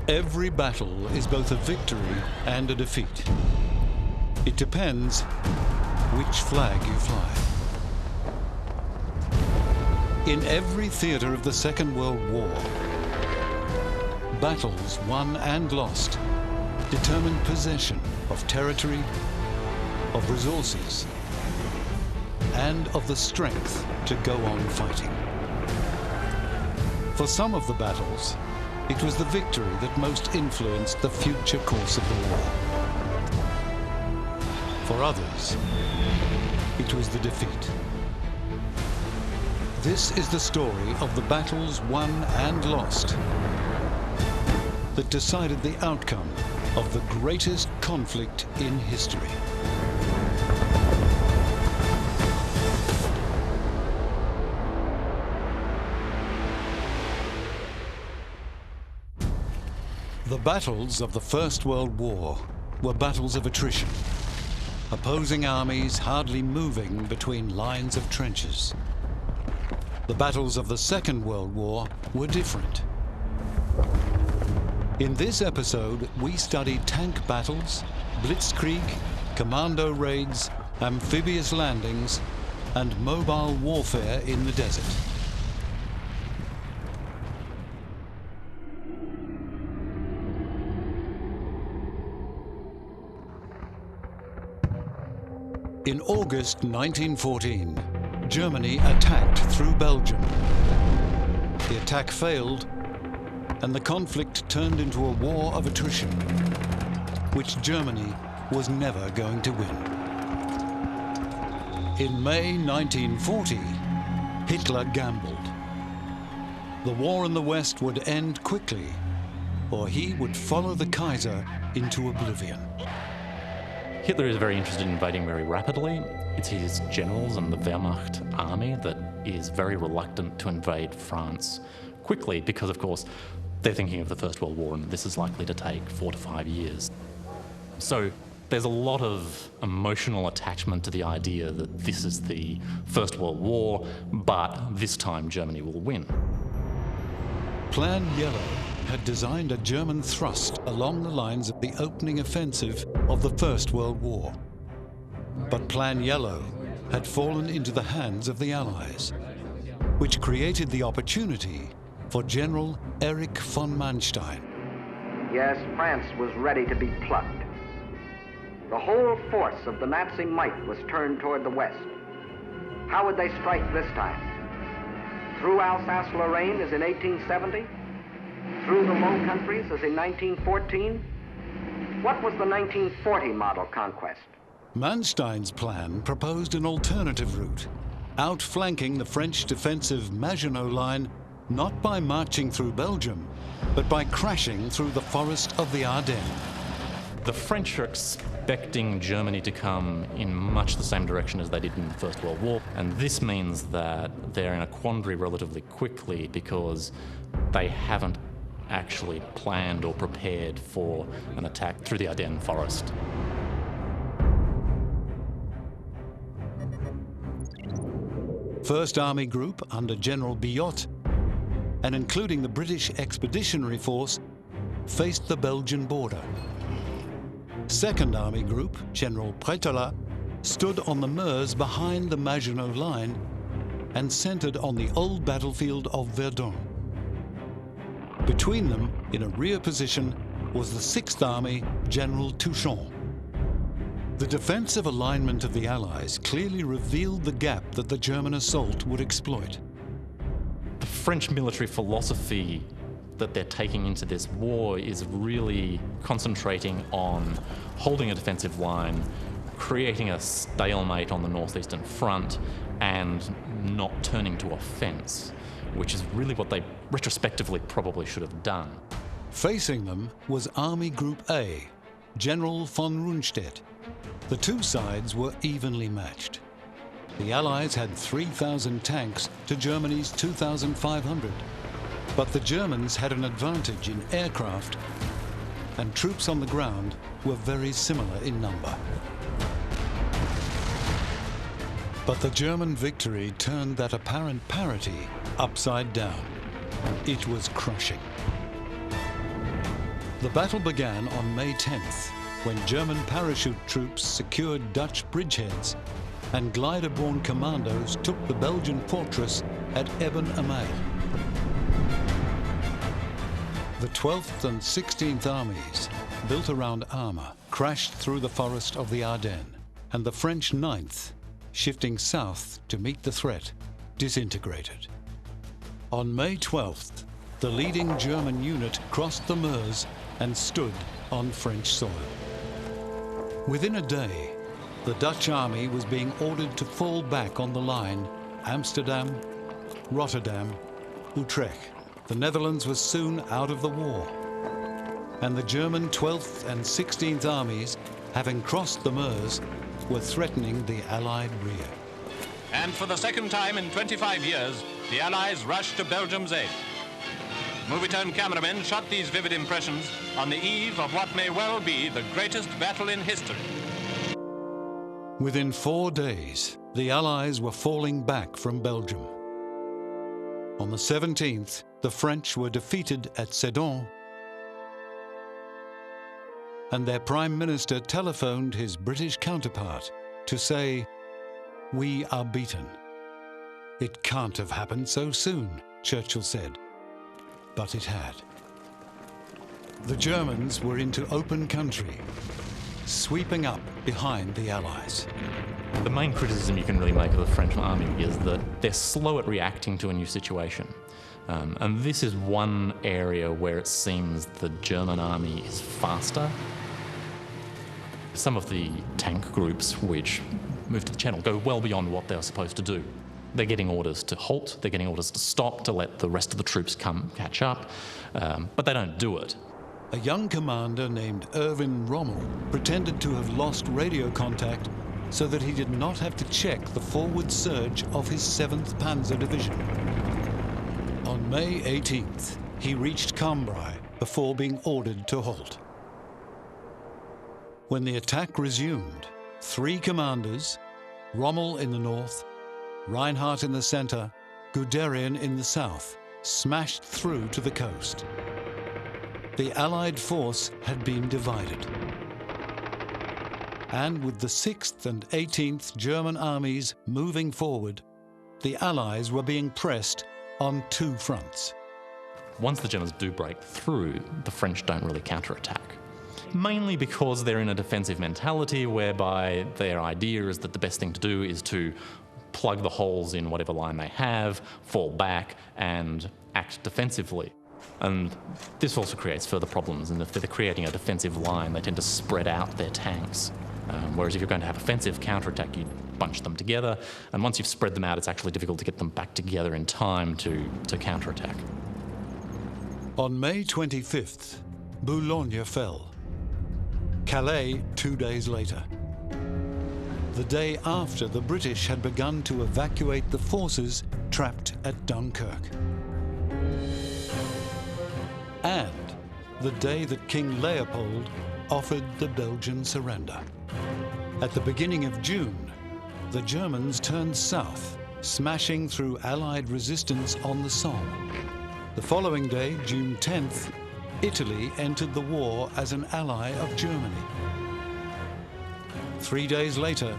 Every battle is both a victory and a defeat. It depends which flag you fly. In every theater of the Second World War, battles won and lost determined possession of territory, of resources, and of the strength to go on fighting. For some of the battles, it was the victory that most influenced the future course of the war. For others, it was the defeat. This is the story of the battles won and lost that decided the outcome of the greatest conflict in history. The battles of the First World War were battles of attrition, opposing armies hardly moving between lines of trenches. The battles of the Second World War were different. In this episode, we study tank battles, blitzkrieg, commando raids, amphibious landings, and mobile warfare in the desert. In August 1914, Germany attacked through Belgium. The attack failed, and the conflict turned into a war of attrition, which Germany was never going to win. In May 1940, Hitler gambled. The war in the West would end quickly, or he would follow the Kaiser into oblivion. Hitler is very interested in invading very rapidly. It's his generals and the Wehrmacht army that is very reluctant to invade France quickly because, of course, they're thinking of the First World War and this is likely to take 4 to 5 years. So there's a lot of emotional attachment to the idea that this is the First World War, but this time Germany will win. Plan Yellow had designed a German thrust along the lines of the opening offensive of the First World War. But Plan Yellow had fallen into the hands of the Allies, which created the opportunity for General Erich von Manstein. Yes, France was ready to be plucked. The whole force of the Nazi might was turned toward the west. How would they strike this time? Through Alsace-Lorraine as in 1870? Through the Low Countries as in 1914? What was the 1940 model conquest? Manstein's plan proposed an alternative route, outflanking the French defensive Maginot Line not by marching through Belgium, but by crashing through the forest of the Ardennes. The French are expecting Germany to come in much the same direction as they did in the First World War, and this means that they're in a quandary relatively quickly because they haven't actually planned or prepared for an attack through the Ardennes forest. First Army Group under General Biot, and including the British Expeditionary Force, faced the Belgian border. Second Army Group, General Prétola, stood on the Meuse behind the Maginot Line and centered on the old battlefield of Verdun. Between them, in a rear position, was the 6th Army, General Touchon. The defensive alignment of the Allies clearly revealed the gap that the German assault would exploit. The French military philosophy that they're taking into this war is really concentrating on holding a defensive line, creating a stalemate on the northeastern front, and not turning to offense, which is really what they retrospectively probably should have done. Facing them was Army Group A, General von Rundstedt. The two sides were evenly matched. The Allies had 3,000 tanks to Germany's 2,500. But the Germans had an advantage in aircraft, and troops on the ground were very similar in number. But the German victory turned that apparent parity upside down. It was crushing. The battle began on May 10th, when German parachute troops secured Dutch bridgeheads and glider-borne commandos took the Belgian fortress at Eben-Amel. The 12th and 16th armies, built around armour, crashed through the forest of the Ardennes, and the French 9th, shifting south to meet the threat, disintegrated. On May 12th, the leading German unit crossed the Meuse and stood on French soil. Within a day, the Dutch army was being ordered to fall back on the line Amsterdam, Rotterdam, Utrecht. The Netherlands was soon out of the war, and the German 12th and 16th armies, having crossed the Meuse, were threatening the Allied rear. And for the second time in 25 years, the Allies rushed to Belgium's aid. Movie-tone cameramen shot these vivid impressions on the eve of what may well be the greatest battle in history. Within 4 days, the Allies were falling back from Belgium. On the 17th, the French were defeated at Sedan, and their Prime Minister telephoned his British counterpart to say, "We are beaten." "It can't have happened so soon," Churchill said. But it had. The Germans were into open country, sweeping up behind the Allies. The main criticism you can really make of the French army is that they're slow at reacting to a new situation. And this is one area where it seems the German army is faster. Some of the tank groups which move to the Channel go well beyond what they're supposed to do. They're getting orders to halt, they're getting orders to stop, to let the rest of the troops come catch up, but they don't do it. A young commander named Erwin Rommel pretended to have lost radio contact so that he did not have to check the forward surge of his 7th Panzer Division. On May 18th, he reached Cambrai before being ordered to halt. When the attack resumed, 3 commanders, Rommel in the north, Reinhardt in the center, Guderian in the south, smashed through to the coast. The Allied force had been divided. And with the 6th and 18th German armies moving forward, the Allies were being pressed on 2 fronts. Once the Germans do break through, the French don't really counterattack. Mainly because they're in a defensive mentality whereby their idea is that the best thing to do is to plug the holes in whatever line they have, fall back, and act defensively. And this also creates further problems, and if they're creating a defensive line, they tend to spread out their tanks. Whereas if you're going to have offensive counterattack, you bunch them together, and once you've spread them out, it's actually difficult to get them back together in time to counterattack. On May 25th, Boulogne fell. Calais 2 days later. The day after the British had begun to evacuate the forces trapped at Dunkirk. And the day that King Leopold offered the Belgian surrender. At the beginning of June, the Germans turned south, smashing through Allied resistance on the Somme. The following day, June 10th, Italy entered the war as an ally of Germany. 3 days later,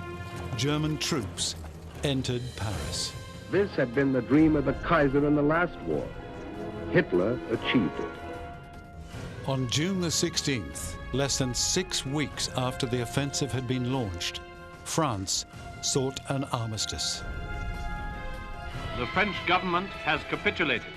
German troops entered Paris. This had been the dream of the Kaiser in the last war. Hitler achieved it. On June the 16th, less than 6 weeks after the offensive had been launched, France sought an armistice. The French government has capitulated.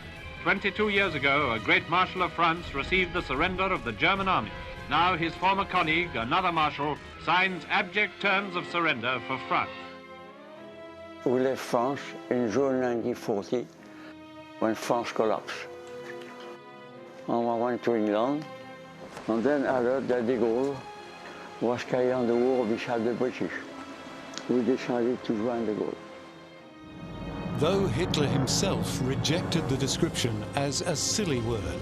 22 years ago, a great marshal of France received the surrender of the German army. Now his former colleague, another marshal, signs abject terms of surrender for France. We left France in June 1940, when France collapsed. And I went to England, and then I heard that de Gaulle was carrying the war beside the British. We decided to join de Gaulle. Though Hitler himself rejected the description as a silly word,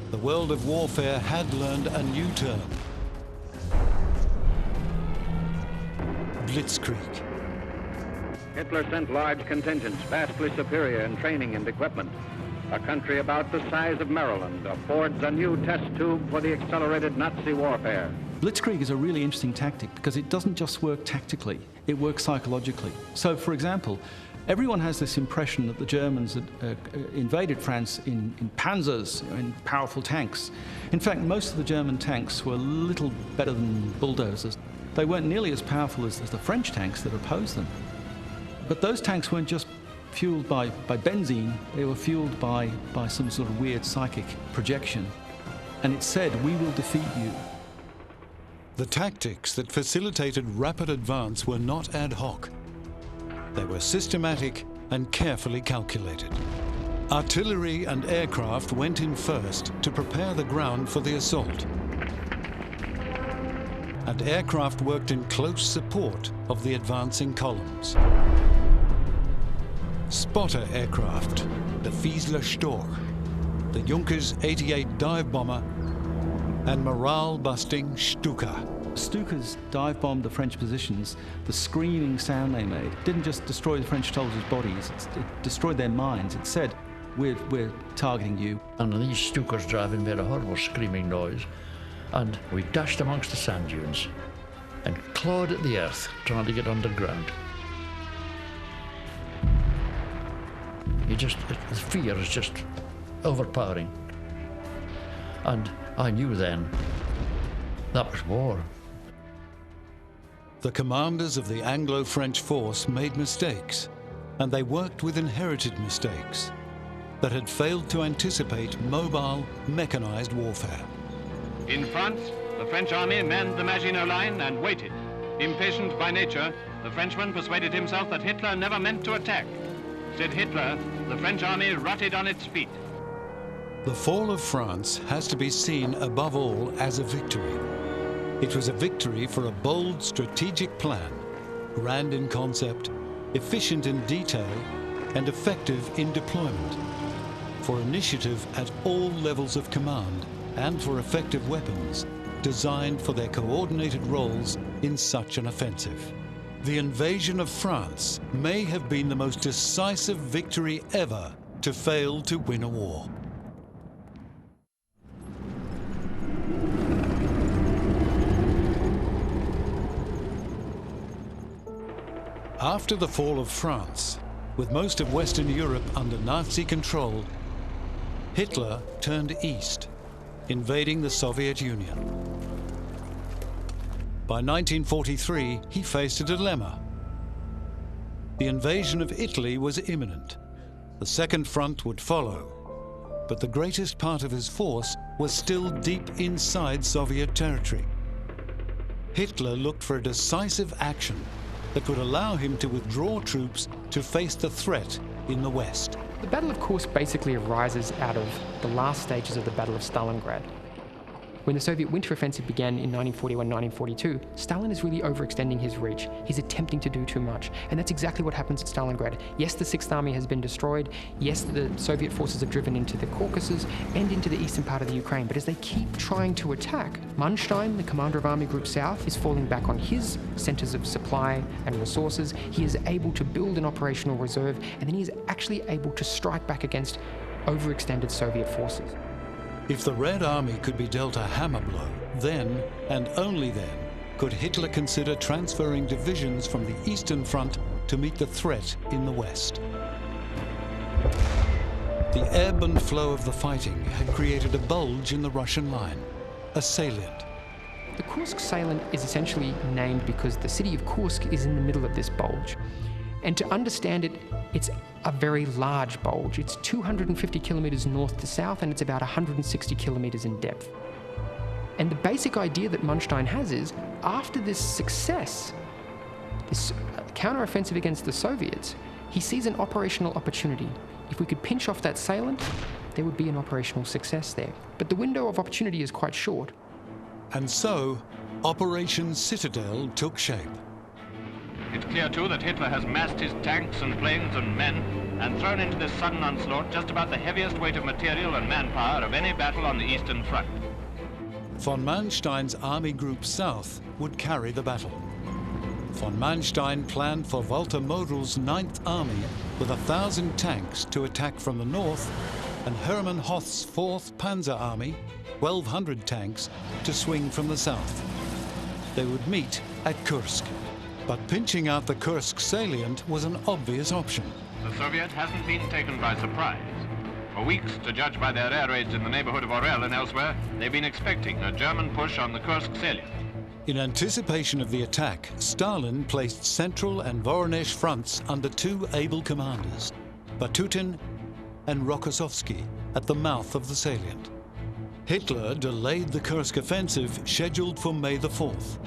the world of warfare had learned a new term: blitzkrieg. Hitler sent large contingents, vastly superior in training and equipment, a country about the size of Maryland, affords a new test tube for the accelerated Nazi warfare. Blitzkrieg is a really interesting tactic because it doesn't just work tactically, it works psychologically. So, for example, everyone has this impression that the Germans had invaded France in panzers, in powerful tanks. In fact, most of the German tanks were little better than bulldozers. They weren't nearly as powerful as the French tanks that opposed them. But those tanks weren't just fueled by benzene, they were fueled by some sort of weird psychic projection. And it said, "We will defeat you." The tactics that facilitated rapid advance were not ad hoc. They were systematic and carefully calculated. Artillery and aircraft went in first to prepare the ground for the assault. And aircraft worked in close support of the advancing columns. Spotter aircraft, the Fiesler Storch, the Junkers 88 dive bomber, and morale-busting Stuka. Stukas dive-bombed the French positions. The screaming sound they made didn't just destroy the French soldiers' bodies, it destroyed their minds. It said, we're targeting you. And these Stukas driving made a horrible screaming noise, and we dashed amongst the sand dunes and clawed at the earth, trying to get underground. The fear is just overpowering. And I knew then that was war. The commanders of the Anglo-French force made mistakes, and they worked with inherited mistakes that had failed to anticipate mobile, mechanized warfare. In France, the French army manned the Maginot Line and waited. Impatient by nature, the Frenchman persuaded himself that Hitler never meant to attack. Said Hitler, the French army rotted on its feet. The fall of France has to be seen above all as a victory. It was a victory for a bold strategic plan, grand in concept, efficient in detail, and effective in deployment, for initiative at all levels of command, and for effective weapons, designed for their coordinated roles in such an offensive. The invasion of France may have been the most decisive victory ever to fail to win a war. After the fall of France, with most of Western Europe under Nazi control, Hitler turned east, invading the Soviet Union. By 1943, he faced a dilemma. The invasion of Italy was imminent. The Second Front would follow, but the greatest part of his force was still deep inside Soviet territory. Hitler looked for a decisive action that would allow him to withdraw troops to face the threat in the West. The Battle of Kursk basically arises out of the last stages of the Battle of Stalingrad. When the Soviet winter offensive began in 1941-1942, Stalin is really overextending his reach. He's attempting to do too much, and that's exactly what happens at Stalingrad. Yes, the Sixth Army has been destroyed. Yes, the Soviet forces have driven into the Caucasus and into the eastern part of the Ukraine, but as they keep trying to attack, Manstein, the commander of Army Group South, is falling back on his centers of supply and resources. He is able to build an operational reserve, and then he is actually able to strike back against overextended Soviet forces. If the Red Army could be dealt a hammer blow, then, and only then, could Hitler consider transferring divisions from the Eastern Front to meet the threat in the West. The ebb and flow of the fighting had created a bulge in the Russian line, a salient. The Kursk salient is essentially named because the city of Kursk is in the middle of this bulge. And to understand it, it's a very large bulge. It's 250 kilometers north to south, and it's about 160 kilometers in depth. And the basic idea that Manstein has is, after this success, this counteroffensive against the Soviets, he sees an operational opportunity. If we could pinch off that salient, there would be an operational success there. But the window of opportunity is quite short. And so, Operation Citadel took shape. It's clear, too, that Hitler has massed his tanks and planes and men and thrown into this sudden onslaught just about the heaviest weight of material and manpower of any battle on the Eastern Front. Von Manstein's Army Group South would carry the battle. Von Manstein planned for Walter Model's 9th Army with 1,000 tanks to attack from the north and Hermann Hoth's 4th Panzer Army, 1,200 tanks, to swing from the south. They would meet at Kursk. But pinching out the Kursk salient was an obvious option. The Soviet hasn't been taken by surprise. For weeks, to judge by their air raids in the neighborhood of Orel and elsewhere, they've been expecting a German push on the Kursk salient. In anticipation of the attack, Stalin placed Central and Voronezh fronts under 2 able commanders, Batutin and Rokossovsky, at the mouth of the salient. Hitler delayed the Kursk offensive scheduled for May the 4th.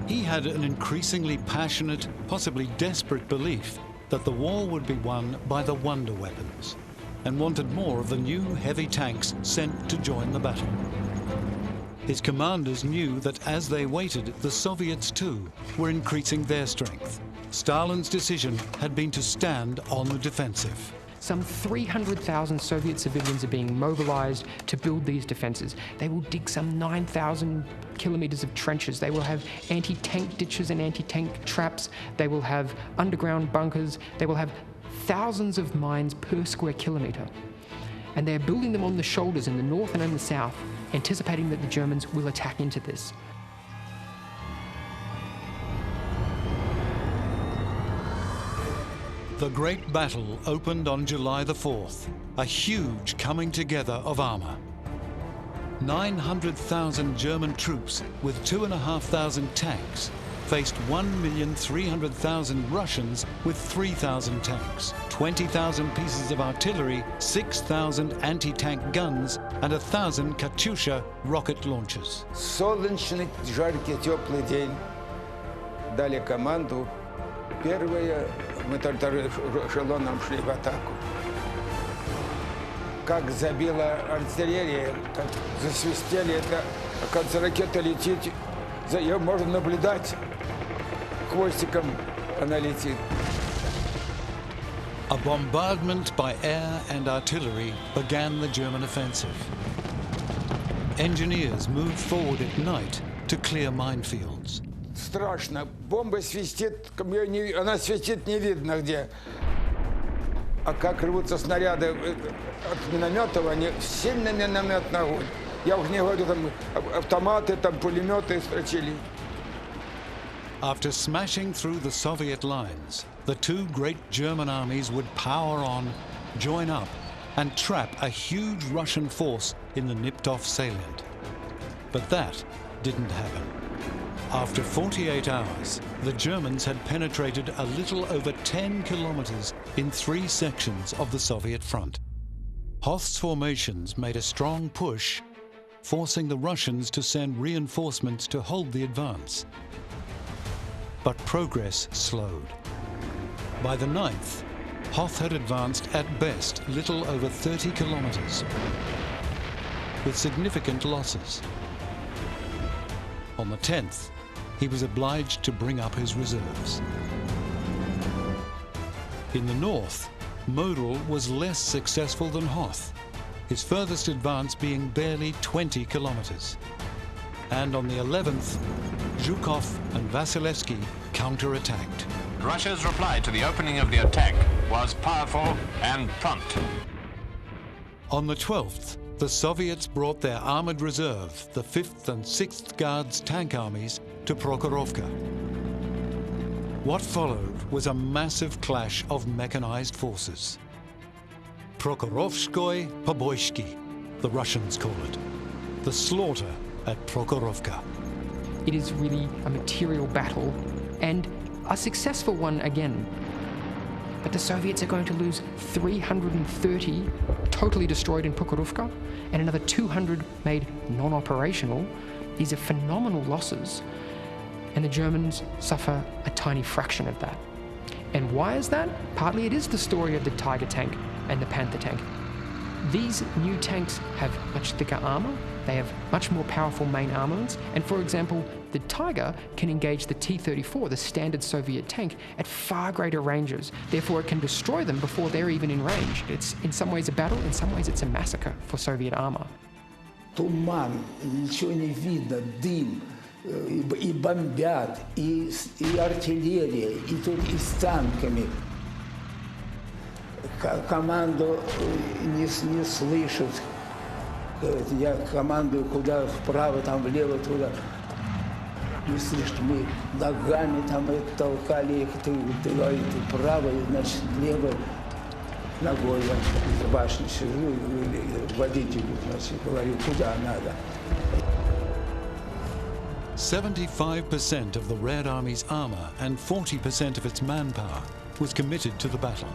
He had an increasingly passionate, possibly desperate belief that the war would be won by the wonder weapons, and wanted more of the new heavy tanks sent to join the battle. His commanders knew that as they waited, the Soviets too were increasing their strength. Stalin's decision had been to stand on the defensive. Some 300,000 Soviet civilians are being mobilized to build these defenses. They will dig some 9,000 kilometers of trenches. They will have anti-tank ditches and anti-tank traps. They will have underground bunkers. They will have thousands of mines per square kilometer. And they're building them on the shoulders in the north and in the south, anticipating that the Germans will attack into this. The Great Battle opened on July the 4th, a huge coming together of armor. 900,000 German troops with 2,500 tanks faced 1,300,000 Russians with 3,000 tanks, 20,000 pieces of artillery, 6,000 anti-tank guns, and 1,000 Katyusha rocket launchers. Солнечный, жаркий, теплый день. Дали команду. Первые мы только эшелоном шли в атаку. Как забила артиллерия, как засвистели, это, оказывается, ракета летит, за ее можно наблюдать, хвостиком она летит. A bombardment by air and artillery began the German offensive. Engineers moved forward at night to clear minefields. Страшно. Бомба свистит, она свистит не видно где. А как рвутся снаряды от минометов, они сильный минометный огонь. Я уже не говорю, там автоматы, там пулеметы строчили. After smashing through the Soviet lines, the 2 great German armies would power on, join up, and trap a huge Russian force in the nipped-off salient. But that didn't happen. After 48 hours, the Germans had penetrated a little over 10 kilometers in 3 sections of the Soviet front. Hoth's formations made a strong push, forcing the Russians to send reinforcements to hold the advance. But progress slowed. By the 9th, Hoth had advanced at best little over 30 kilometers, with significant losses. On the 10th, he was obliged to bring up his reserves. In the north, Model was less successful than Hoth, his furthest advance being barely 20 kilometers. And on the 11th, Zhukov and Vasilevsky counterattacked. Russia's reply to the opening of the attack was powerful and prompt. On the 12th, the Soviets brought their armored reserve, the 5th and 6th Guards tank armies, to Prokhorovka. What followed was a massive clash of mechanized forces. Prokhorovskoye Poboyshki, the Russians call it. The slaughter at Prokhorovka. It is really a material battle, and a successful one again. But the Soviets are going to lose 330 totally destroyed in Prokhorovka, and another 200 made non-operational. These are phenomenal losses, and the Germans suffer a tiny fraction of that. And why is that? Partly it is the story of the Tiger tank and the Panther tank. These new tanks have much thicker armor, they have much more powerful main armaments, and for example, the Tiger can engage the T-34, the standard Soviet tank, at far greater ranges. Therefore, it can destroy them before they're even in range. It's in some ways a battle, in some ways it's a massacre for Soviet armor. Туман, ничего не видно, дым, и бомбят, и артиллерия, и тут и с танками. Команду не слышат. Я командую куда вправо, там влево, туда. Не слышат. Мы ногами там толкали их, ты вправо, значит, влево. Ногой я в башне сижу и водителю, значит, говорю, куда надо. 75% of the Red Army's armor and 40% of its manpower was committed to the battle.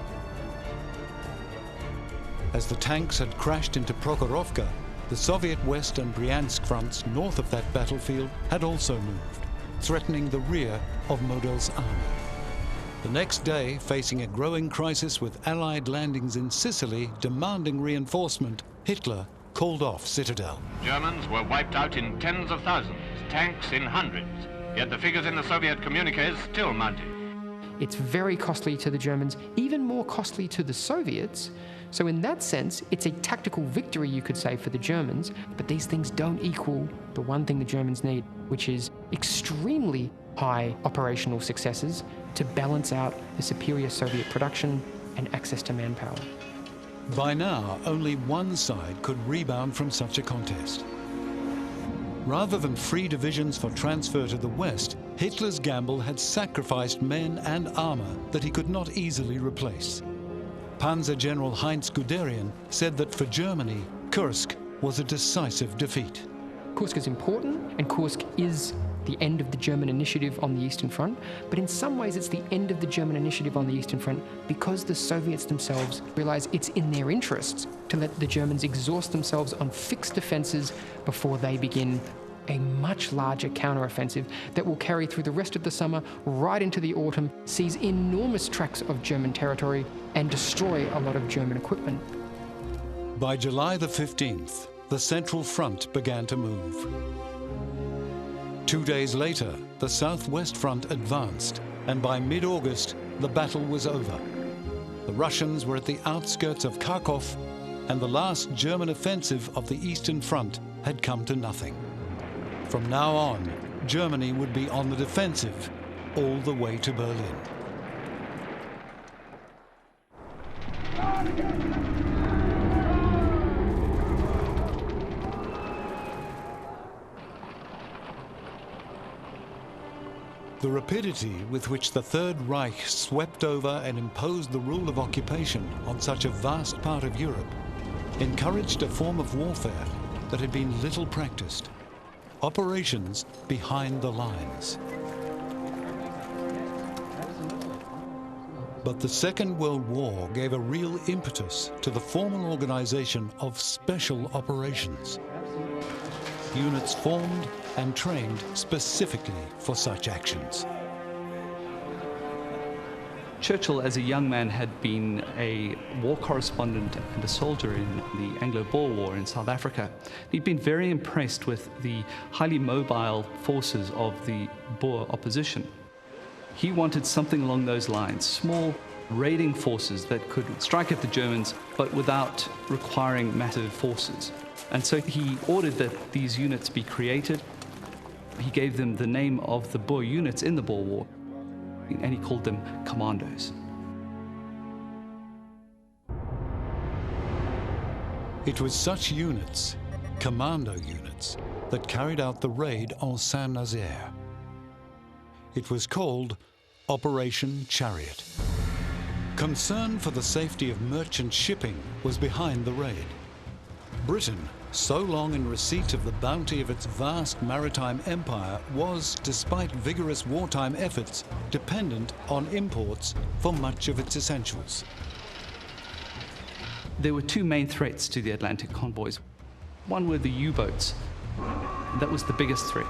As the tanks had crashed into Prokhorovka, the Soviet West and Bryansk fronts north of that battlefield had also moved, threatening the rear of Model's army. The next day, facing a growing crisis with Allied landings in Sicily demanding reinforcement, Hitler called off Citadel. Germans were wiped out in tens of thousands, tanks in hundreds, yet the figures in the Soviet communiques still mounted. It's very costly to the Germans, even more costly to the Soviets. So in that sense, it's a tactical victory, you could say, for the Germans, but these things don't equal the one thing the Germans need, which is extremely high operational successes to balance out the superior Soviet production and access to manpower. By now, only one side could rebound from such a contest. Rather than free divisions for transfer to the west, Hitler's gamble had sacrificed men and armor that he could not easily replace. Panzer General Heinz Guderian said that for Germany, Kursk was a decisive defeat. Kursk is important, and Kursk is the end of the German initiative on the Eastern Front, but in some ways it's the end of the German initiative on the Eastern Front because the Soviets themselves realize it's in their interests to let the Germans exhaust themselves on fixed defenses before they begin a much larger counteroffensive that will carry through the rest of the summer, right into the autumn, seize enormous tracts of German territory and destroy a lot of German equipment. By July the 15th, the Central Front began to move. 2 days later, the Southwest Front advanced, and by mid-August, the battle was over. The Russians were at the outskirts of Kharkov, and the last German offensive of the Eastern Front had come to nothing. From now on, Germany would be on the defensive all the way to Berlin. The rapidity with which the Third Reich swept over and imposed the rule of occupation on such a vast part of Europe encouraged a form of warfare that had been little practiced: operations behind the lines. But the Second World War gave a real impetus to the formal organization of special operations. Units formed and trained specifically for such actions. Churchill, as a young man, had been a war correspondent and a soldier in the Anglo-Boer War in South Africa. He'd been very impressed with the highly mobile forces of the Boer opposition. He wanted something along those lines, small raiding forces that could strike at the Germans, but without requiring massive forces. And so he ordered that these units be created. He gave them the name of the Boer units in the Boer War, and he called them commandos. It was such units, commando units, that carried out the raid on Saint-Nazaire. It was called Operation Chariot. Concern for the safety of merchant shipping was behind the raid. Britain, so long in receipt of the bounty of its vast maritime empire, was, despite vigorous wartime efforts, dependent on imports for much of its essentials. There were two main threats to the Atlantic convoys. One were the U-boats. That was the biggest threat.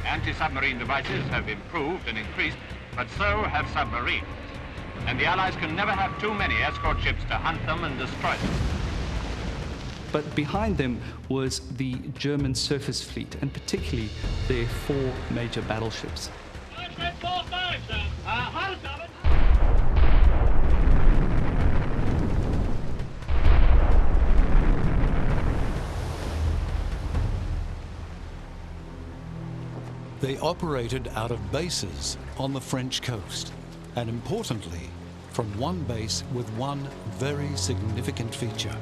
Anti-submarine devices have improved and increased, but so have submarines. And the Allies can never have too many escort ships to hunt them and destroy them. But behind them was the German surface fleet, and particularly their 4 major battleships. They operated out of bases on the French coast, and importantly, from one base with one very significant feature.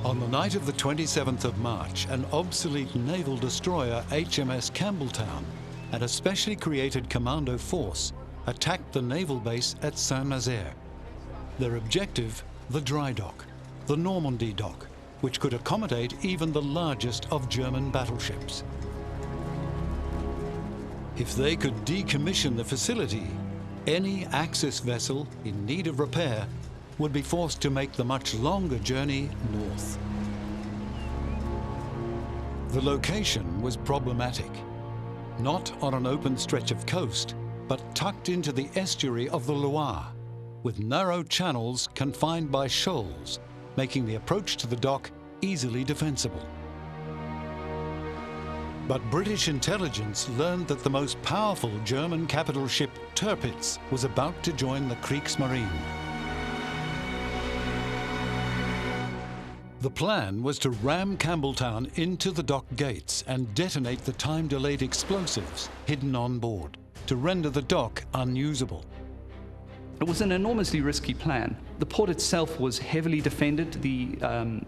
On the night of the 27th of March, an obsolete naval destroyer, HMS Campbelltown, and a specially created commando force attacked the naval base at Saint-Nazaire. Their objective, the dry dock, the Normandy dock, which could accommodate even the largest of German battleships. If they could decommission the facility, any Axis vessel in need of repair would be forced to make the much longer journey north. The location was problematic. Not on an open stretch of coast, but tucked into the estuary of the Loire, with narrow channels confined by shoals, making the approach to the dock easily defensible. But British intelligence learned that the most powerful German capital ship, Tirpitz, was about to join the Kriegsmarine. The plan was to ram Campbelltown into the dock gates and detonate the time-delayed explosives hidden on board to render the dock unusable. It was an enormously risky plan. The port itself was heavily defended. The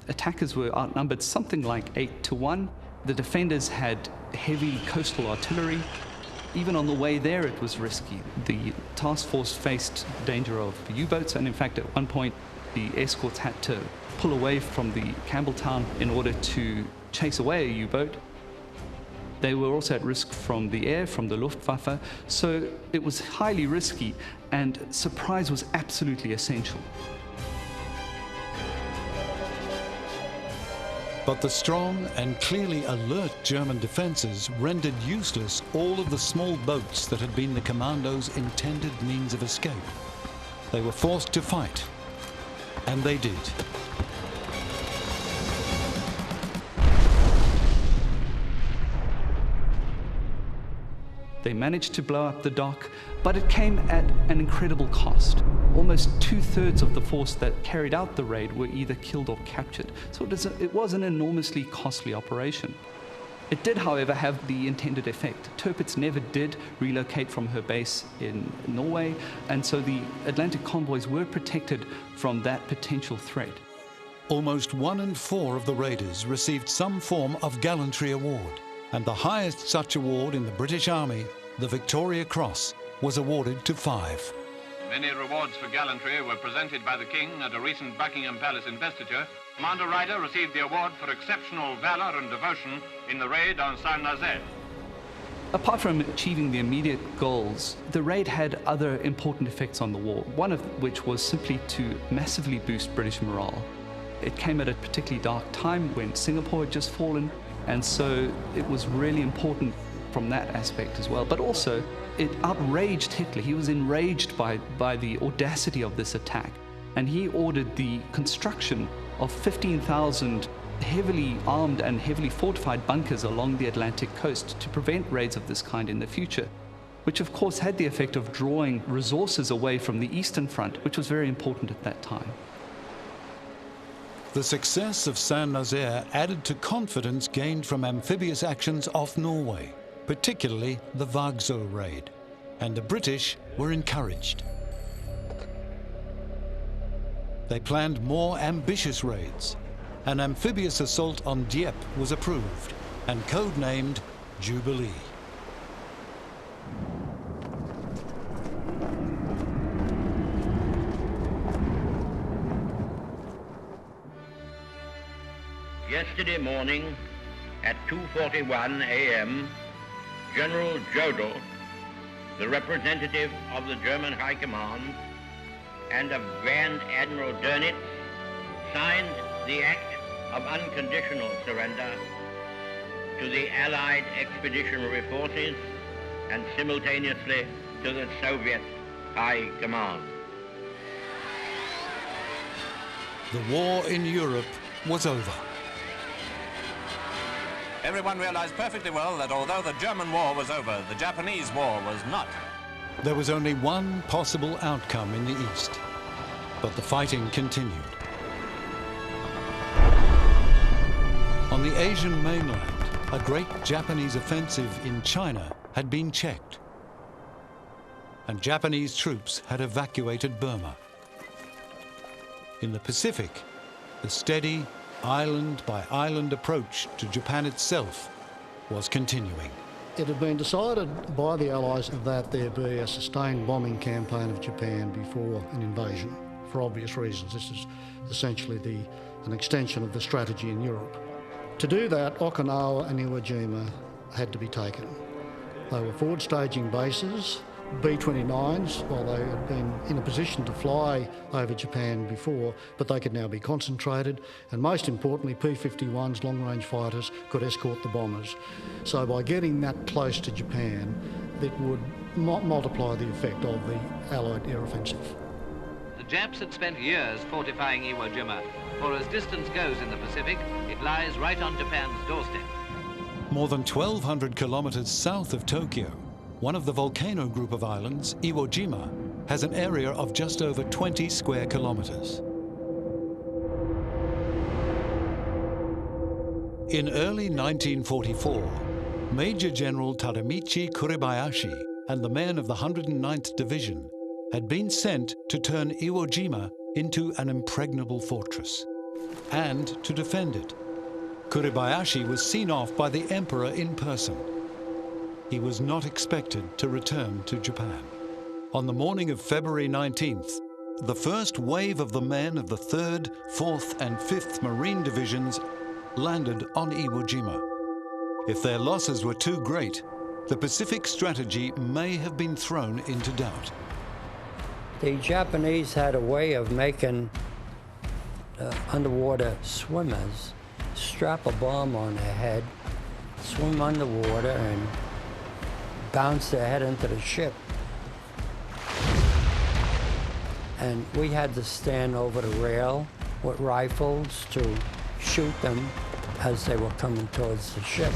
attackers were outnumbered something like 8 to 1. The defenders had heavy coastal artillery. Even on the way there, it was risky. The task force faced danger of U-boats, and in fact, at one point, the escorts had to pull away from the Campbelltown in order to chase away a U-boat. They were also at risk from the air, from the Luftwaffe, so it was highly risky, and surprise was absolutely essential. But the strong and clearly alert German defences rendered useless all of the small boats that had been the commandos' intended means of escape. They were forced to fight, and they did. They managed to blow up the dock, but it came at an incredible cost. Almost 2/3 of the force that carried out the raid were either killed or captured, so it was an enormously costly operation. It did, however, have the intended effect. Tirpitz never did relocate from her base in Norway, and so the Atlantic convoys were protected from that potential threat. Almost 1 in 4 of the raiders received some form of gallantry award, and the highest such award in the British Army, the Victoria Cross, was awarded to 5. Many rewards for gallantry were presented by the King at a recent Buckingham Palace investiture. Commander Ryder received the award for exceptional valor and devotion in the raid on Saint-Nazaire. Apart from achieving the immediate goals, the raid had other important effects on the war, one of which was simply to massively boost British morale. It came at a particularly dark time when Singapore had just fallen, and so it was really important from that aspect as well. But also, it outraged Hitler. He was enraged by the audacity of this attack, and he ordered the construction of 15,000 heavily armed and heavily fortified bunkers along the Atlantic coast to prevent raids of this kind in the future, which of course had the effect of drawing resources away from the Eastern Front, which was very important at that time. The success of Saint-Nazaire added to confidence gained from amphibious actions off Norway, particularly the Vagso raid, and the British were encouraged. They planned more ambitious raids. An amphibious assault on Dieppe was approved and codenamed Jubilee. Yesterday morning at 2:41 a.m., General Jodl, the representative of the German High Command, and of Grand Admiral Dönitz signed the Act of Unconditional Surrender to the Allied Expeditionary Forces and simultaneously to the Soviet High Command. The war in Europe was over. Everyone realized perfectly well that although the German war was over, the Japanese war was not. There was only one possible outcome in the East, but the fighting continued. On the Asian mainland, a great Japanese offensive in China had been checked. and Japanese troops had evacuated Burma. In the Pacific, the steady, island-by-island approach to Japan itself was continuing. It had been decided by the Allies that there be a sustained bombing campaign of Japan before an invasion, for obvious reasons. This is essentially an extension of the strategy in Europe. To do that, Okinawa and Iwo Jima had to be taken. They were forward staging bases, B-29s, while they had been in a position to fly over Japan before, but they could now be concentrated, and most importantly, P-51s, long-range fighters, could escort the bombers. So by getting that close to Japan, it would multiply the effect of the Allied air offensive. The Japs had spent years fortifying Iwo Jima, for as distance goes in the Pacific, it lies right on Japan's doorstep. More than 1,200 kilometers south of Tokyo, one of the volcano group of islands, Iwo Jima, has an area of just over 20 square kilometers. In early 1944, Major General Tadamichi Kuribayashi and the men of the 109th Division had been sent to turn Iwo Jima into an impregnable fortress and to defend it. Kuribayashi was seen off by the Emperor in person. He was not expected to return to Japan. On the morning of February 19th, the first wave of the men of the 3rd, 4th and 5th Marine Divisions landed on Iwo Jima. If their losses were too great, the Pacific strategy may have been thrown into doubt. The Japanese had a way of making underwater swimmers strap a bomb on their head, swim underwater, and bounce their head into the ship. And we had to stand over the rail with rifles to shoot them as they were coming towards the ship.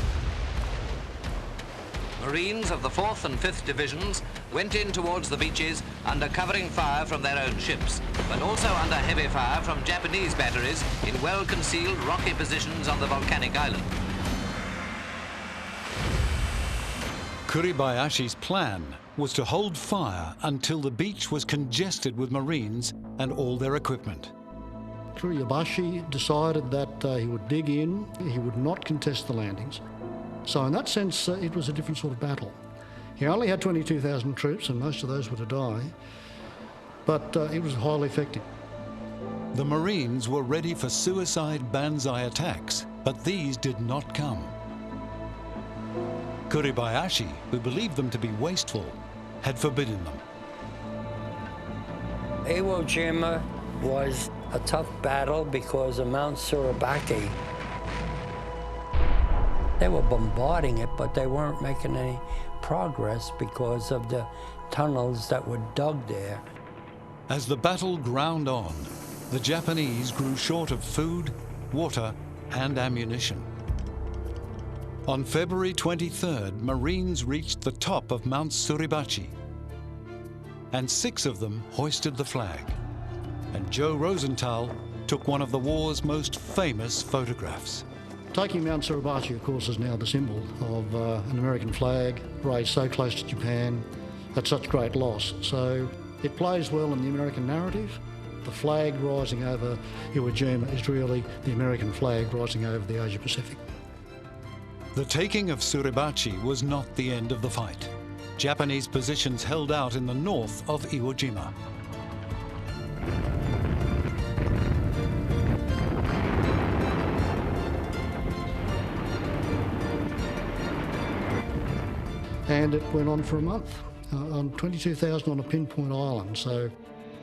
Marines of the 4th and 5th Divisions went in towards the beaches under covering fire from their own ships, but also under heavy fire from Japanese batteries in well-concealed rocky positions on the volcanic island. Kuribayashi's plan was to hold fire until the beach was congested with Marines and all their equipment. Kuribayashi decided that he would dig in, he would not contest the landings. So in that sense, it was a different sort of battle. He only had 22,000 troops, and most of those were to die, but it was highly effective. The Marines were ready for suicide banzai attacks, but these did not come. Kuribayashi, who believed them to be wasteful, had forbidden them. Iwo Jima was a tough battle because of Mount Surabaki. They were bombarding it, but they weren't making any progress because of the tunnels that were dug there. As the battle ground on, the Japanese grew short of food, water, and ammunition. On February 23rd, Marines reached the top of Mount Suribachi, and 6 of them hoisted the flag. And Joe Rosenthal took one of the war's most famous photographs. Taking Mount Suribachi, of course, is now the symbol of an American flag raised so close to Japan at such great loss. So it plays well in the American narrative. The flag rising over Iwo Jima is really the American flag rising over the Asia Pacific. The taking of Suribachi was not the end of the fight. Japanese positions held out in the north of Iwo Jima. And it went on for a month, on 22,000 on a pinpoint island. So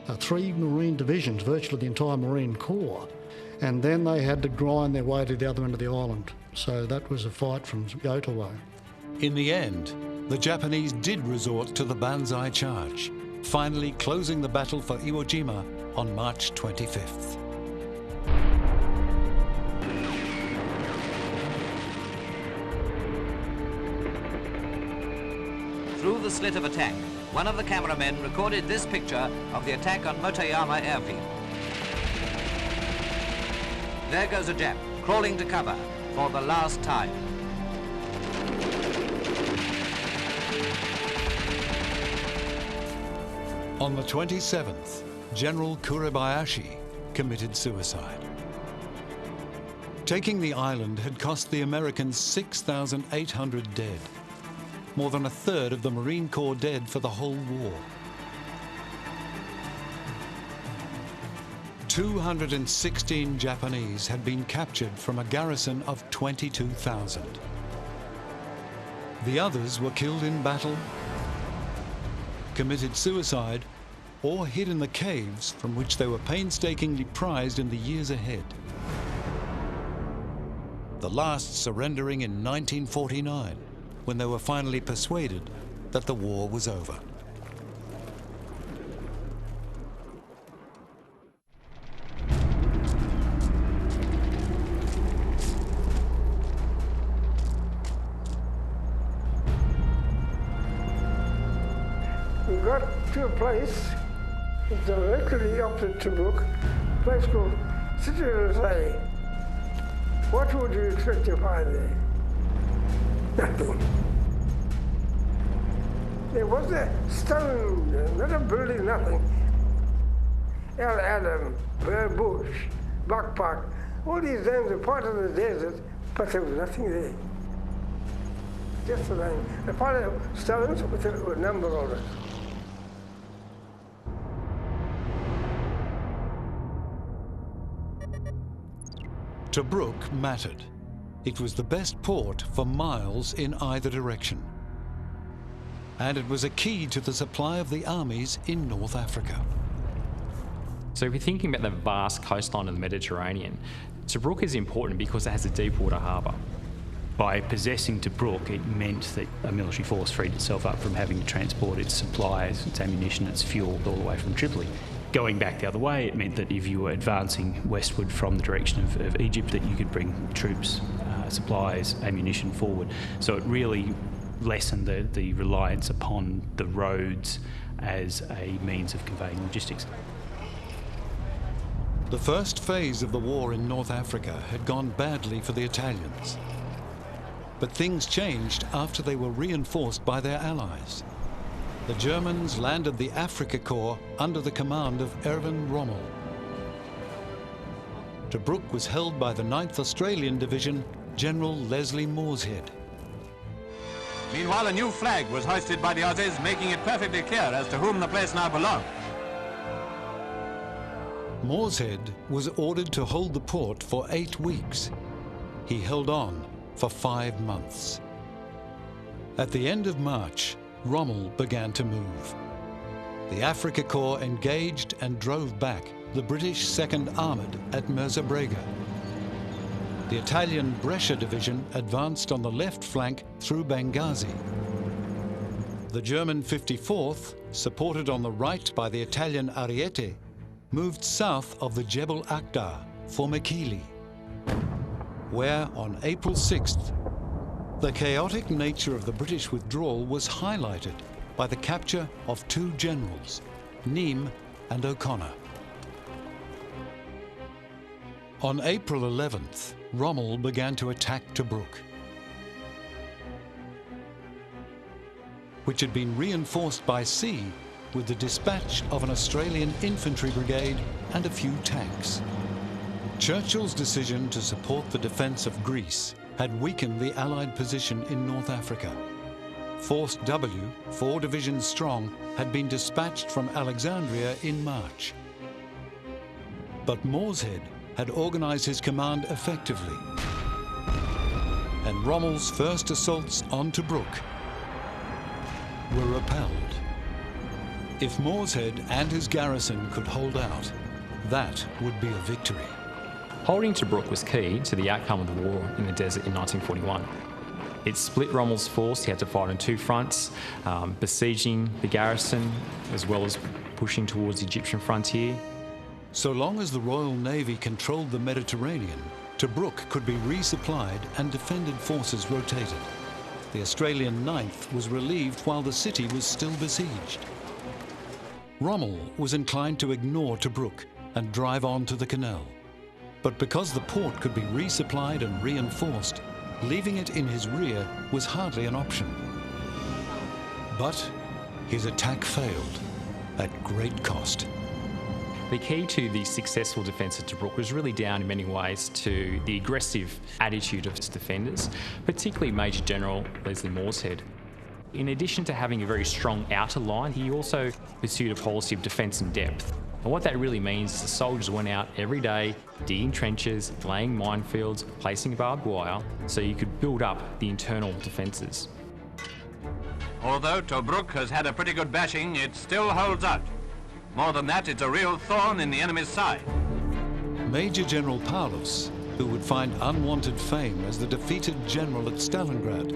3 Marine divisions, virtually the entire Marine Corps. And then they had to grind their way to the other end of the island. So that was a fight from Yotawo. In the end, the Japanese did resort to the banzai charge, finally closing the battle for Iwo Jima on March 25th. Through the slit of attack, one of the cameramen recorded this picture of the attack on Motoyama airfield. There goes a Jap, crawling to cover for the last time. On the 27th, General Kurebayashi committed suicide. Taking the island had cost the Americans 6,800 dead, more than a third of the Marine Corps dead for the whole war. 216 Japanese had been captured from a garrison of 22,000. The others were killed in battle, committed suicide, or hid in the caves from which they were painstakingly prized in the years ahead. The last surrendering in 1949, when they were finally persuaded that the war was over. We got to a place directly opposite Tobruk, a place called City of Say. What would you expect to find there? Nothing. There was a stone, not a building, nothing. El Adam, Pearl Bush, Buck Park, all these names are part of the desert, but there was nothing there. Just the name. A pile of stones with a number on it. Tobruk mattered. It was the best port for miles in either direction. And it was a key to the supply of the armies in North Africa. So if you're thinking about the vast coastline of the Mediterranean, Tobruk is important because it has a deep water harbour. By possessing Tobruk, it meant that a military force freed itself up from having to transport its supplies, its ammunition, its fuel all the way from Tripoli. Going back the other way, it meant that if you were advancing westward from the direction of Egypt, that you could bring troops, supplies, ammunition forward. So it really lessened the reliance upon the roads as a means of conveying logistics. The first phase of the war in North Africa had gone badly for the Italians. But things changed after they were reinforced by their allies. The Germans landed the Afrika Korps under the command of Erwin Rommel. Tobruk was held by the 9th Australian Division, General Leslie Morshead. Meanwhile, a new flag was hoisted by the Aussies, making it perfectly clear as to whom the place now belonged. Morshead was ordered to hold the port for 8 weeks. He held on for 5 months. At the end of March, Rommel began to move. The Afrika Korps engaged and drove back the British 2nd Armoured at Merzabrega. The Italian Brescia Division advanced on the left flank through Benghazi. The German 54th, supported on the right by the Italian Ariete, moved south of the Jebel Akhdar for Mekili, where on April 6th, the chaotic nature of the British withdrawal was highlighted by the capture of 2 generals, Nimes and O'Connor. On April 11th, Rommel began to attack Tobruk, which had been reinforced by sea with the dispatch of an Australian infantry brigade and a few tanks. Churchill's decision to support the defence of Greece had weakened the Allied position in North Africa. Force W, 4 divisions strong, had been dispatched from Alexandria in March. But Morshead had organised his command effectively, and Rommel's first assaults on Tobruk were repelled. If Morshead and his garrison could hold out, that would be a victory. Holding Tobruk was key to the outcome of the war in the desert in 1941. It split Rommel's force. He had to fight on 2 fronts, besieging the garrison as well as pushing towards the Egyptian frontier. So long as the Royal Navy controlled the Mediterranean, Tobruk could be resupplied and defended forces rotated. The Australian 9th was relieved while the city was still besieged. Rommel was inclined to ignore Tobruk and drive on to the canal. But because the port could be resupplied and reinforced, leaving it in his rear was hardly an option. But his attack failed. at great cost. The key to the successful defence of Tobruk was really down in many ways to the aggressive attitude of its defenders, particularly Major General Leslie Morshead. In addition to having a very strong outer line, he also pursued a policy of defence in depth. And what that really means is the soldiers went out every day, digging trenches, laying minefields, placing barbed wire, so you could build up the internal defences. Although Tobruk has had a pretty good bashing, it still holds out. More than that, it's a real thorn in the enemy's side. Major General Paulus, who would find unwanted fame as the defeated general at Stalingrad,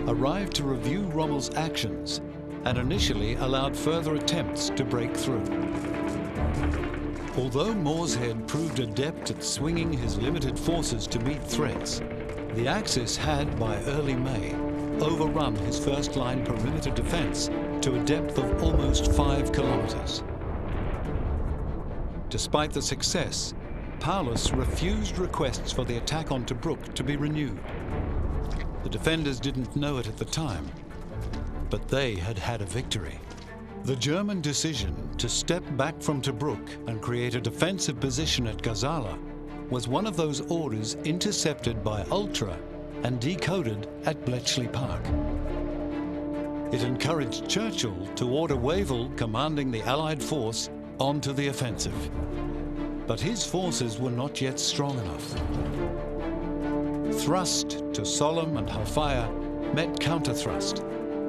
arrived to review Rommel's actions and initially allowed further attempts to break through. Although Morshead proved adept at swinging his limited forces to meet threats, the Axis had, by early May, overrun his first-line perimeter defense to a depth of almost 5 kilometers. Despite the success, Paulus refused requests for the attack on Tobruk to be renewed. The defenders didn't know it at the time, but they had had a victory. The German decision to step back from Tobruk and create a defensive position at Gazala was one of those orders intercepted by Ultra and decoded at Bletchley Park. It encouraged Churchill to order Wavell, commanding the Allied force, onto the offensive. But his forces were not yet strong enough. Thrust to Sollum and Halfaya met counter-thrust,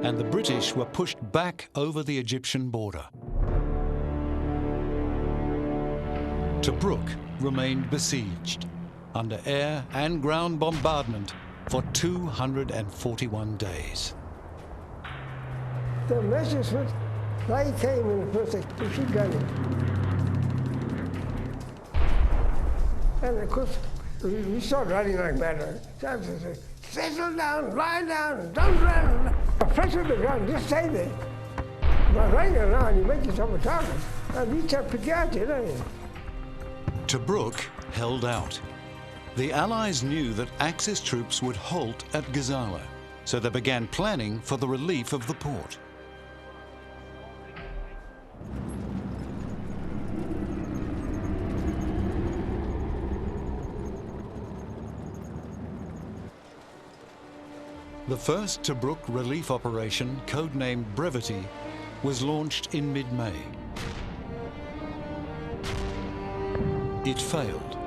and the British were pushed back over the Egyptian border. Tobruk remained besieged, under air and ground bombardment for 241 days. The message was, they came in the first to shoot gunning. And of course, we started riding like mad. Settle down, lie down, don't run. Pressure the ground, just stay there. By running around, you make yourself a target. And you can't pick out, you know. Tobruk held out. The Allies knew that Axis troops would halt at Gazala, so they began planning for the relief of the port. The first Tobruk relief operation, codenamed Brevity, was launched in mid-May. It failed.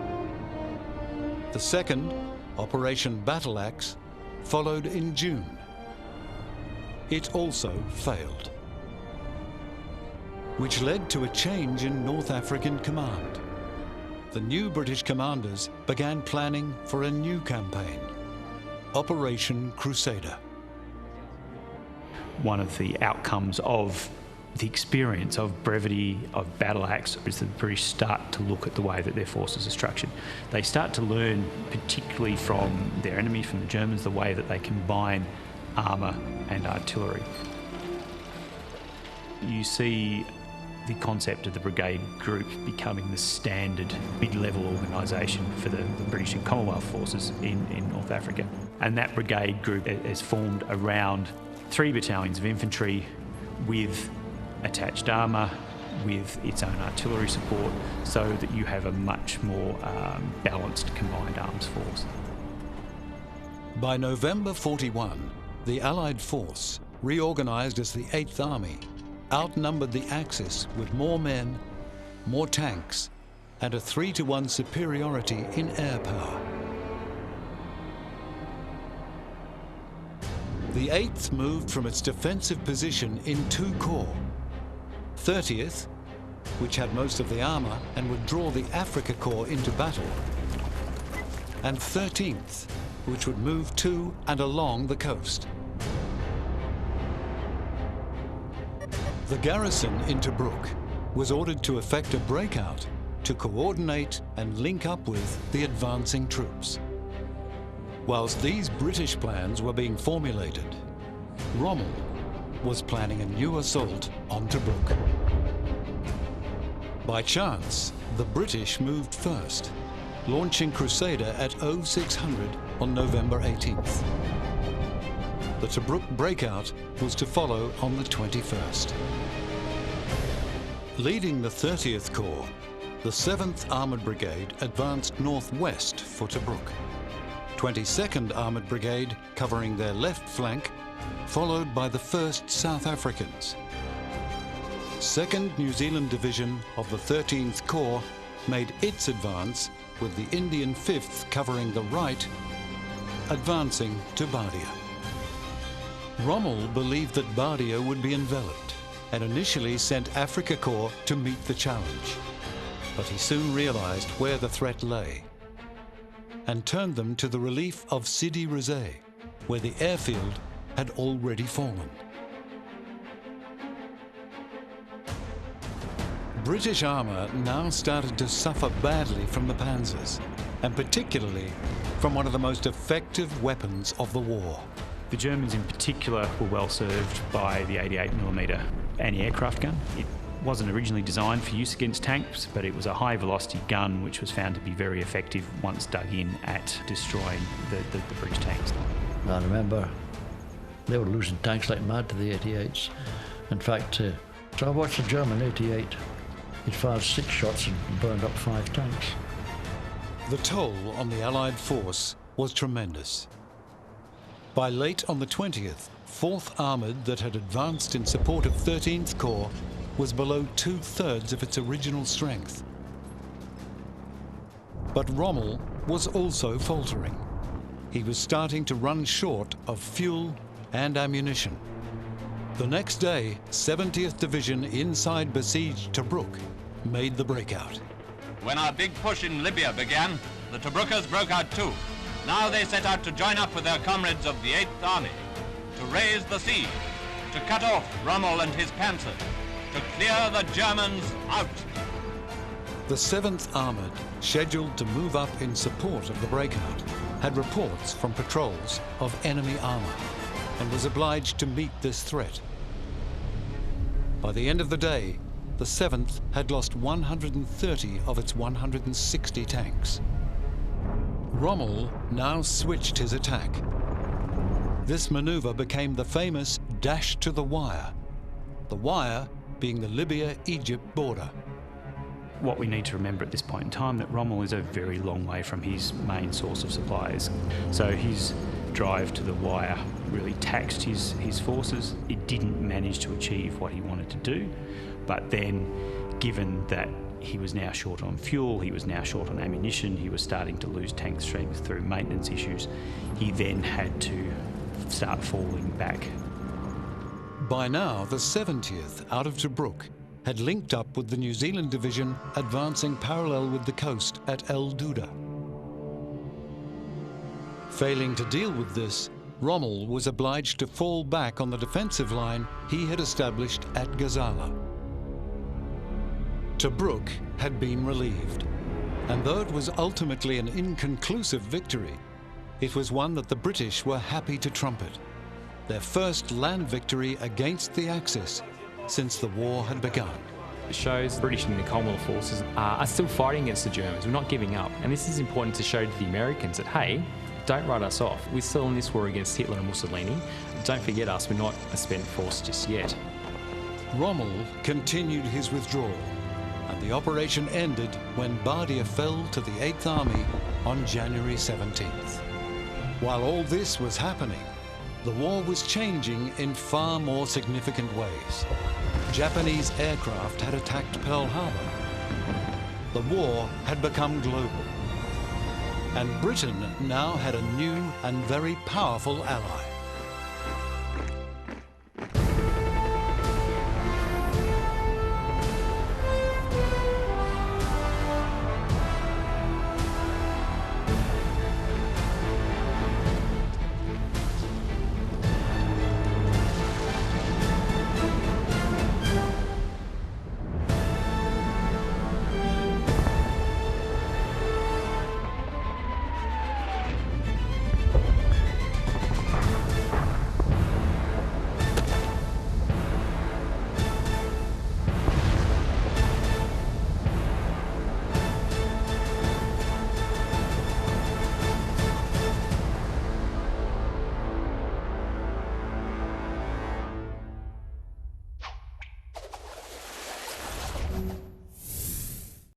The second, Operation Battle Axe, followed in June. It also failed, which led to a change in North African command. The new British commanders began planning for a new campaign, Operation Crusader. One of the outcomes of the experience of Brevity, of Battle Axe, is that the British start to look at the way that their forces are structured. They start to learn, particularly from their enemy, from the Germans, the way that they combine armour and artillery. You see the concept of the brigade group becoming the standard mid-level organisation for the British and Commonwealth forces in North Africa. And that brigade group is formed around 3 battalions of infantry with attached armour, with its own artillery support, so that you have a much more balanced combined arms force. By November 41, the Allied force, reorganised as the 8th Army, outnumbered the Axis with more men, more tanks, and a 3-to-1 superiority in air power. The 8th moved from its defensive position in 2 corps. 30th, which had most of the armour and would draw the Africa Corps into battle, and 13th, which would move to and along the coast. The garrison in Tobruk was ordered to effect a breakout to coordinate and link up with the advancing troops. Whilst these British plans were being formulated, Rommel was planning a new assault on Tobruk. By chance, the British moved first, launching Crusader at 0600 on November 18th. The Tobruk breakout was to follow on the 21st. Leading the 30th Corps, the 7th Armoured Brigade advanced northwest for Tobruk. 22nd Armoured Brigade covering their left flank, followed by the 1st South Africans. 2nd New Zealand Division of the 13th Corps made its advance with the Indian 5th covering the right, advancing to Bardia. Rommel believed that Bardia would be enveloped and initially sent Afrika Korps to meet the challenge. But he soon realized where the threat lay and turned them to the relief of Sidi Rezai, where the airfield had already fallen. British armour now started to suffer badly from the panzers, and particularly from one of the most effective weapons of the war. The Germans in particular were well served by the 88mm anti-aircraft gun. It wasn't originally designed for use against tanks, but it was a high-velocity gun which was found to be very effective once dug in at destroying the British tanks. I remember they were losing tanks like mad to the 88s. In fact, so I watched a German 88. It fired 6 shots and burned up 5 tanks. The toll on the Allied force was tremendous. By late on the 20th, 4th Armoured that had advanced in support of 13th Corps was below 2/3 of its original strength. But Rommel was also faltering. He was starting to run short of fuel and ammunition. The next day, 70th Division inside besieged Tobruk made the breakout. When our big push in Libya began, the Tobrukers broke out too. Now they set out to join up with their comrades of the 8th Army, to raise the siege, to cut off Rommel and his panzers, to clear the Germans out. The 7th Armoured, scheduled to move up in support of the breakout, had reports from patrols of enemy armour and was obliged to meet this threat. By the end of the day, the 7th had lost 130 of its 160 tanks. Rommel now switched his attack. This maneuver became the famous dash to the wire being the Libya-Egypt border. What we need to remember at this point in time that Rommel is a very long way from his main source of supplies. So his drive to the wire really taxed his forces. It didn't manage to achieve what he wanted to do, but then given that he was now short on fuel, he was now short on ammunition, he was starting to lose tank streams through maintenance issues, he then had to start falling back. By now, the 70th out of Tobruk had linked up with the New Zealand Division advancing parallel with the coast at El Duda. Failing to deal with this, Rommel was obliged to fall back on the defensive line he had established at Gazala. Tobruk had been relieved, and though it was ultimately an inconclusive victory, it was one that the British were happy to trumpet, their first land victory against the Axis since the war had begun. It shows British and the Commonwealth forces are still fighting against the Germans. We're not giving up. And this is important to show to the Americans that, hey, don't write us off. We're still in this war against Hitler and Mussolini. Don't forget us. We're not a spent force just yet. Rommel continued his withdrawal, and the operation ended when Bardia fell to the 8th Army on January 17th. While all this was happening, the war was changing in far more significant ways. Japanese aircraft had attacked Pearl Harbor. The war had become global. And Britain now had a new and very powerful ally.